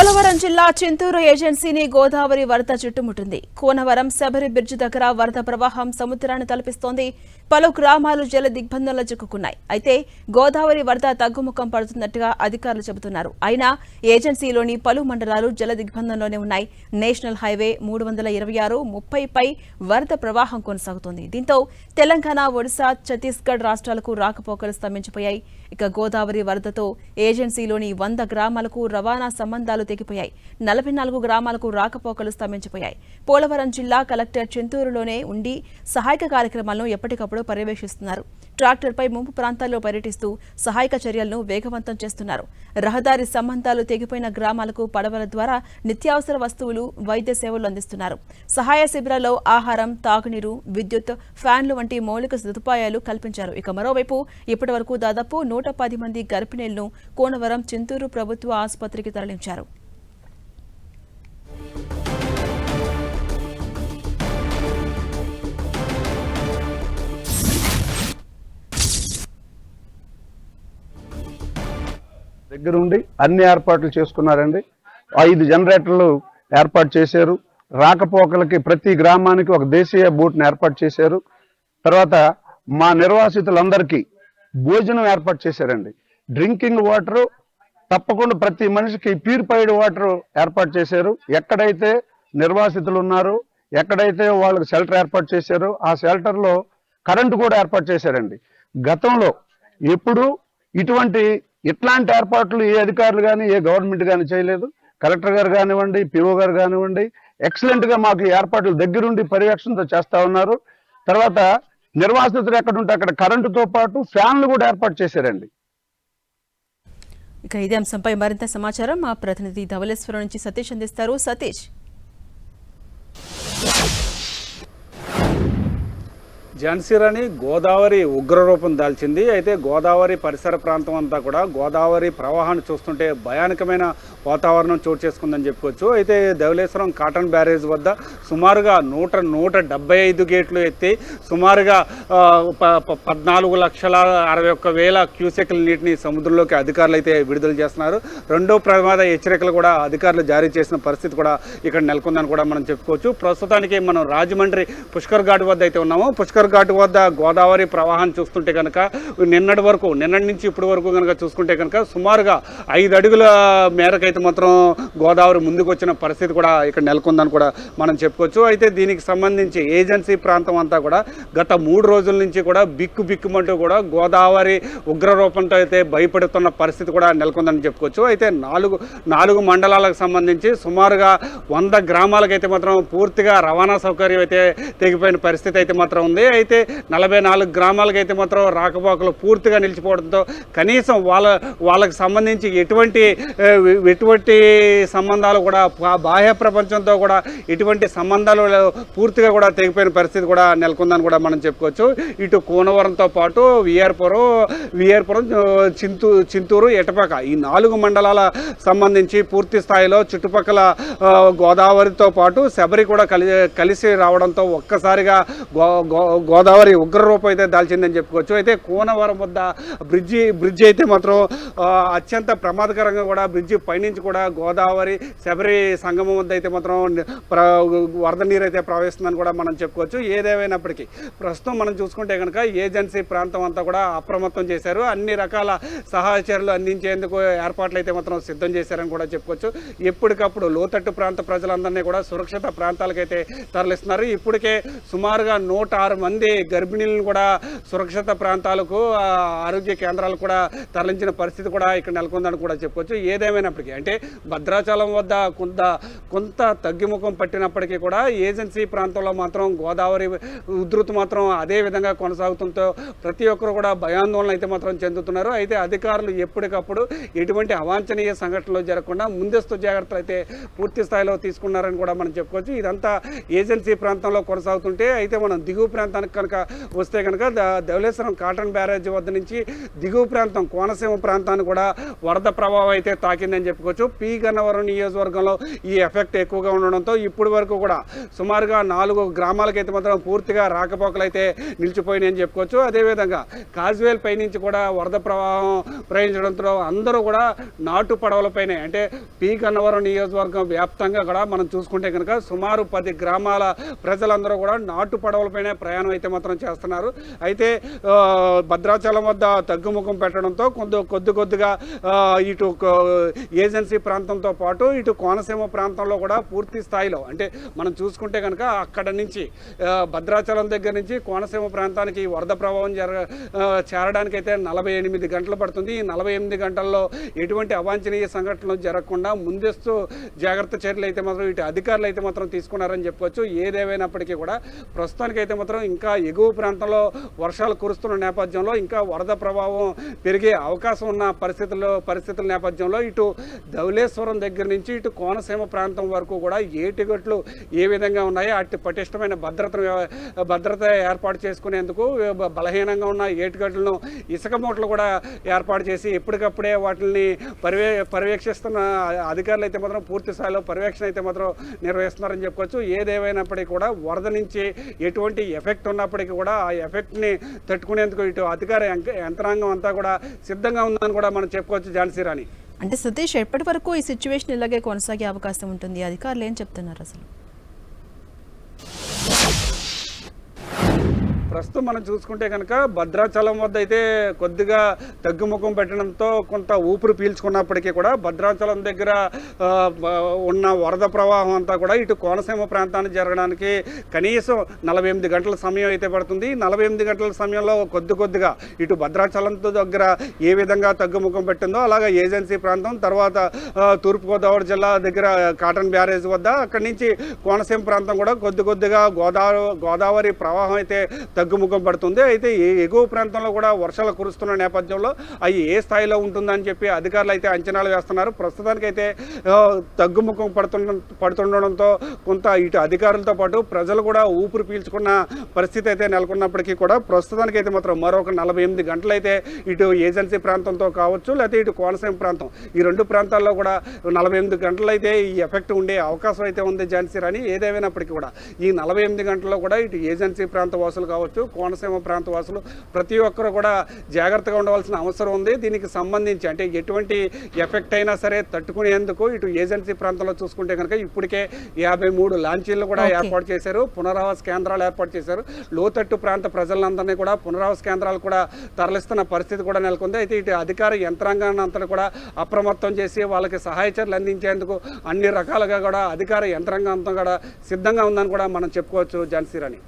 పోలవరం జిల్లా చింతూరు ఏజెన్సీని గోదావరి వరద చుట్టుముట్టింది. కోనవరం శబరి బ్రిడ్జ్ దగ్గర వరద ప్రవాహం సముద్రాన్ని తలపిస్తోంది. పలు గ్రామాలు జల దిగ్బంధంలో చిక్కుకున్నాయి. అయితే గోదావరి వరద తగ్గుముఖం పడుతున్నట్టుగా అధికారులు చెబుతున్నారు. అయినా ఏజెన్సీలోని పలు మండలాలు జల దిగ్బంధంలోనే ఉన్నాయి. నేషనల్ హైవే 326, 30పై వరద ప్రవాహం కొనసాగుతోంది. దీంతో తెలంగాణ, ఒడిశా, ఛత్తీస్గఢ్ రాష్ట్రాలకు రాకపోకలు స్తంభించిపోయాయి. ఇక గోదావరి వరదతో ఏజెన్సీలోని 100 గ్రామాలకు రవాణా సంబంధాలు తెగిపోయాయి. 44 గ్రామాలకు రాకపోకలు స్తంభించిపోయాయి. పోలవరం జిల్లా కలెక్టర్ చింతూరులోనే ఉండి సహాయక కార్యక్రమాలను ఎప్పటికప్పుడు పర్యవేక్షిస్తున్నారు. ట్రాక్టర్పై ముంపు ప్రాంతాల్లో పర్యటిస్తూ సహాయక చర్యలను వేగవంతం చేస్తున్నారు. రహదారి సంబంధాలు తెగిపోయిన గ్రామాలకు పడవల ద్వారా నిత్యావసర వస్తువులు, వైద్య సేవలు అందిస్తున్నారు. సహాయ శిబిరాల్లో ఆహారం, తాగునీరు, విద్యుత్, ఫ్యాన్లు వంటి మౌలిక సదుపాయాలు కల్పించారు. ఇక మరోవైపు ఇప్పటి వరకు దాదాపు 110 మంది గర్భిణీలను కోనవరం చింతూరు ప్రభుత్వ ఆసుపత్రికి తరలించారు. దగ్గరుండి అన్ని ఏర్పాట్లు చేసుకున్నారండి. 5 జనరేటర్లు ఏర్పాటు చేశారు. రాకపోకలకి ప్రతి గ్రామానికి ఒక దేశీయ బోట్ను ఏర్పాటు చేశారు. తర్వాత మా నిర్వాసితులందరికీ భోజనం ఏర్పాటు చేశారండి. డ్రింకింగ్ వాటరు తప్పకుండా ప్రతి మనిషికి ప్యూరిఫైడ్ వాటర్ ఏర్పాటు చేశారు. ఎక్కడైతే నిర్వాసితులు ఉన్నారో, ఎక్కడైతే వాళ్ళకి షెల్టర్ ఏర్పాటు చేశారో ఆ షెల్టర్లో కరెంటు కూడా ఏర్పాటు చేశారండి. గతంలో ఎప్పుడు ఇట్లాంటి ఏర్పాట్లు ఏ అధికారులు కానీ ఏ గవర్నమెంట్ కానీ చేయలేదు. కలెక్టర్ గారు కానివ్వండి, పిఓ గారు కానివ్వండి, ఎక్సలెంట్గా మాకు ఏర్పాట్లు దగ్గరుండి పర్యవేక్షణతో చేస్తూ ఉన్నారు. తర్వాత నిర్వాసితులు ఎక్కడుంటే అక్కడ కరెంటుతో పాటు ఫ్యాన్లు కూడా ఏర్పాటు చేశారండి. ఇక ఇదే అంశంపై మరింత సమాచారం మా ప్రతినిధి ధవళేశ్వరం నుంచి సతీష్ అందిస్తారు. సతీష్, ఝాన్సీరాణి గోదావరి ఉగ్రరూపం దాల్చింది. అయితే గోదావరి పరిసర ప్రాంతం అంతా కూడా గోదావరి ప్రవాహాన్ని చూస్తుంటే భయానకమైన వాతావరణం చోటు చేసుకుందని చెప్పుకోవచ్చు. అయితే ధవళేశ్వరం కాటన్ బ్యారేజ్ వద్ద సుమారుగా 175 గేట్లు ఎత్తి సుమారుగా 14,61,000 క్యూసెక్ల నీటిని సముద్రంలోకి అధికారులు అయితే విడుదల చేస్తున్నారు. రెండో ప్రమాద హెచ్చరికలు కూడా అధికారులు జారీ చేసిన పరిస్థితి కూడా ఇక్కడ నెలకొందని కూడా మనం చెప్పుకోవచ్చు. ప్రస్తుతానికి మనం రాజమండ్రి పుష్కర్ ఘాట్ వద్ద అయితే ఉన్నాము. పుష్కర్ ఘాట్ వద్ద గోదావరి ప్రవాహాన్ని చూస్తుంటే కనుక నిన్నటి నుంచి ఇప్పటి వరకు కనుక చూసుకుంటే కనుక సుమారుగా 5 అడుగుల మేరకైతే మాత్రం గోదావరి ముందుకు వచ్చిన పరిస్థితి కూడా ఇక్కడ నెలకొందని కూడా మనం చెప్పుకోవచ్చు. అయితే దీనికి సంబంధించి ఏజెన్సీ ప్రాంతం అంతా కూడా గత 3 రోజుల నుంచి కూడా బిక్కుమంటూ కూడా గోదావరి ఉగ్రరూపంతో అయితే భయపడుతున్న పరిస్థితి కూడా నెలకొందని చెప్పుకోవచ్చు. అయితే 4 మండలాలకు సంబంధించి సుమారుగా 100 గ్రామాలకైతే మాత్రం పూర్తిగా రవాణా సౌకర్యం అయితే తెగిపోయిన పరిస్థితి అయితే మాత్రం ఉంది. అయితే 44 గ్రామాలకైతే మాత్రం రాకపోకలు పూర్తిగా నిలిచిపోవడంతో కనీసం వాళ్ళకి సంబంధించి ఎటువంటి సంబంధాలు కూడా బాహ్య ప్రపంచంతో కూడా ఎటువంటి సంబంధాలు పూర్తిగా కూడా తెగిపోయిన పరిస్థితి కూడా నెలకొందని కూడా మనం చెప్పుకోవచ్చు. ఇటు కోనవరంతో పాటు విఆర్పురం, చింతూరు, ఎటపాక ఈ 4 మండలాల సంబంధించి పూర్తి స్థాయిలో చుట్టుపక్కల గోదావరితో పాటు శబరి కూడా కలిసి రావడంతో ఒక్కసారిగా గోదావరి ఉగ్రరూపం అయితే దాల్చిందని చెప్పుకోవచ్చు. అయితే కోనవరం వద్ద బ్రిడ్జి అయితే మాత్రం అత్యంత ప్రమాదకరంగా కూడా బ్రిడ్జి పైనుంచి కూడా గోదావరి శబరి సంగమం వద్ద అయితే మాత్రం వరద నీరు అయితే ప్రవహిస్తుందని కూడా మనం చెప్పుకోవచ్చు. ఏదేమైనప్పటికీ ప్రస్తుతం మనం చూసుకుంటే కనుక ఏజెన్సీ ప్రాంతం అంతా కూడా అప్రమత్తం చేశారు. అన్ని రకాల సహాయ చర్యలు అందించేందుకు ఏర్పాట్లు అయితే మాత్రం సిద్ధం చేశారని కూడా చెప్పుకోవచ్చు. ఎప్పటికప్పుడు లోతట్టు ప్రాంత ప్రజలందరినీ కూడా సురక్షిత ప్రాంతాలకైతే తరలిస్తున్నారు. ఇప్పటికే సుమారుగా 106 మంది గర్భిణీలను కూడా సురక్షిత ప్రాంతాలకు, ఆరోగ్య కేంద్రాలకు కూడా తరలించిన పరిస్థితి కూడా ఇక్కడ నెలకొందని కూడా చెప్పుకోవచ్చు. ఏదేమైనప్పటికీ అంటే భద్రాచలం వద్ద కొంత తగ్గిముఖం పట్టినప్పటికీ కూడా ఏజెన్సీ ప్రాంతంలో మాత్రం గోదావరి ఉధృతి మాత్రం అదే విధంగా కొనసాగుతుందో ప్రతి ఒక్కరు కూడా భయాందోళన అయితే మాత్రం చెందుతున్నారు. అయితే అధికారులు ఎప్పటికప్పుడు ఎటువంటి అవాంఛనీయ సంఘటనలు జరగకుండా ముందస్తు జాగ్రత్తలు అయితే పూర్తి స్థాయిలో తీసుకున్నారని కూడా మనం చెప్పుకోవచ్చు. ఇదంతా ఏజెన్సీ ప్రాంతంలో కొనసాగుతుంటే అయితే మనం దిగువ ప్రాంతానికి విషయానికి కనుక వస్తే కనుక ధవళేశ్వరం కాటన్ బ్యారేజ్ వద్ద నుంచి దిగువ ప్రాంతం కోనసీమ ప్రాంతాన్ని కూడా వరద ప్రభావం అయితే తాకిందని చెప్పుకోవచ్చు. పి గన్నవరం నియోజకవర్గంలో ఈ ఎఫెక్ట్ ఎక్కువగా ఉండడంతో ఇప్పటి వరకు కూడా సుమారుగా 4 గ్రామాలకైతే మాత్రం పూర్తిగా రాకపోకలు అయితే నిలిచిపోయినాయి అని చెప్పుకోవచ్చు. అదేవిధంగా కాజ్వేల్ పై నుంచి కూడా వరద ప్రవాహం ప్రవహించడంతో అందరూ కూడా నాటు పడవలపైనే అంటే పి గన్నవరం నియోజకవర్గం వ్యాప్తంగా కూడా మనం చూసుకుంటే కనుక సుమారు 10 గ్రామాల ప్రజలందరూ కూడా నాటు పడవలపైనే ప్రయాణం అయితే మాత్రం చేస్తున్నారు. అయితే భద్రాచలం వద్ద తగ్గుముఖం పెట్టడంతో కొద్దిగా ఇటు ఏజెన్సీ ప్రాంతంతో పాటు ఇటు కోనసీమ ప్రాంతంలో కూడా పూర్తి స్థాయిలో అంటే మనం చూసుకుంటే కనుక అక్కడ నుంచి భద్రాచలం దగ్గర నుంచి కోనసీమ ప్రాంతానికి వరద ప్రభావం చేరడానికైతే 48 గంటలు పడుతుంది. ఈ 48 గంటల్లో ఎటువంటి అవాంఛనీయ సంఘటనలు జరగకుండా ముందస్తు జాగ్రత్త చర్యలు అయితే మాత్రం ఇటు అధికారులు అయితే మాత్రం తీసుకున్నారని చెప్పుకోవచ్చు. ఏదేమైనప్పటికీ కూడా ప్రస్తుతానికైతే మాత్రం ఇంకా ఎగువ ప్రాంతంలో వర్షాలు కురుస్తున్న నేపథ్యంలో ఇంకా వరద ప్రభావం పెరిగే అవకాశం ఉన్న పరిస్థితుల నేపథ్యంలో ఇటు ధవళేశ్వరం దగ్గర నుంచి ఇటు కోనసీమ ప్రాంతం వరకు కూడా ఏటిగట్లు ఏ విధంగా ఉన్నాయో అటు పటిష్టమైన భద్రత ఏర్పాటు చేసుకునేందుకు బలహీనంగా ఉన్న ఏటిగట్లను ఇసుక మూటలు కూడా ఏర్పాటు చేసి ఎప్పటికప్పుడే వాటిని పర్యవేక్షిస్తున్న అధికారులు అయితే మాత్రం పూర్తి స్థాయిలో పర్యవేక్షణ అయితే మాత్రం నిర్వహిస్తున్నారని చెప్పుకోవచ్చు. ఏదేమైనప్పటికీ కూడా వరద నుంచి ఎటువంటి ఎఫెక్ట్ ఉన్నప్పటికీ కూడా ఆ ఎఫెక్ట్ని తట్టుకునేందుకు ఇటు అధికార యంత్రాంగం అంతా కూడా సిద్ధంగా ఉందని కూడా మనం చెప్పుకోవచ్చు. ఝాన్సీ రాణి, అంటే సతీష్ ఎప్పటి వరకు ఈ సిచ్యువేషన్ ఇలాగే కొనసాగే అవకాశం ఉంటుంది? అధికారులు ఏం చెప్తున్నారు అసలు? ప్రస్తుతం మనం చూసుకుంటే కనుక భద్రాచలం వద్ద అయితే కొద్దిగా తగ్గుముఖం పెట్టడంతో కొంత ఊపిరి పీల్చుకున్నప్పటికీ కూడా భద్రాచలం దగ్గర ఉన్న వరద ప్రవాహం అంతా కూడా ఇటు కోనసీమ ప్రాంతానికి జరగడానికి కనీసం 48 గంటల సమయం అయితే పడుతుంది. 48 గంటల సమయంలో కొద్దిగా ఇటు భద్రాచలం దగ్గర ఏ విధంగా తగ్గుముఖం పెట్టిందో అలాగే ఏజెన్సీ ప్రాంతం తర్వాత తూర్పుగోదావరి జిల్లా దగ్గర కాటన్ బ్యారేజ్ వద్ద అక్కడి నుంచి కోనసీమ ప్రాంతం కూడా కొద్దిగా గోదావరి ప్రవాహం అయితే తగ్గుముఖం పడుతుంది. అయితే ఎగువ ప్రాంతంలో కూడా వర్షాలు కురుస్తున్న నేపథ్యంలో అవి ఏ స్థాయిలో ఉంటుందని చెప్పి అధికారులు అయితే అంచనాలు వేస్తున్నారు. ప్రస్తుతానికైతే తగ్గుముఖం పడుతుండడంతో కొంత ఇటు అధికారులతో పాటు ప్రజలు కూడా ఊపిరి పీల్చుకున్న పరిస్థితి అయితే నెలకొన్నప్పటికీ కూడా ప్రస్తుతానికైతే మాత్రం మరొక 48 గంటలు అయితే ఇటు ఏజెన్సీ ప్రాంతంతో కావచ్చు లేకపోతే ఇటు కోనసీమ ప్రాంతం ఈ 2 ప్రాంతాల్లో కూడా 48 గంటలు అయితే ఈ ఎఫెక్ట్ ఉండే అవకాశం అయితే ఉంది ఝాన్సీ రాణి. ఏదేమైనప్పటికీ కూడా ఈ 48 గంటల్లో కూడా ఇటు ఏజెన్సీ ప్రాంత వాసులు కావచ్చు కోనసీమ ప్రాంత వాసులు ప్రతి ఒక్కరు కూడా జాగ్రత్తగా ఉండవలసిన అవసరం ఉంది. దీనికి సంబంధించి అంటే ఎటువంటి ఎఫెక్ట్ అయినా సరే తట్టుకునేందుకు ఇటు ఏజెన్సీ ప్రాంతంలో చూసుకుంటే కనుక ఇప్పటికే 53 లాంచీలు కూడా ఏర్పాటు చేశారు, పునరావాస కేంద్రాలు ఏర్పాటు చేశారు. లోతట్టు ప్రాంత ప్రజలందరినీ కూడా పునరావాస కేంద్రాలు కూడా తరలిస్తున్న పరిస్థితి కూడా నెలకొంది. అయితే ఇటు అధికార యంత్రాంగాన్ని అంతా కూడా అప్రమత్తం చేసి వాళ్ళకి సహాయ చర్యలు అందించేందుకు అన్ని రకాలుగా కూడా అధికార యంత్రాంగం అంతా కూడా సిద్ధంగా ఉందని కూడా మనం చెప్పుకోవచ్చు. ఝాన్సీ రాణి.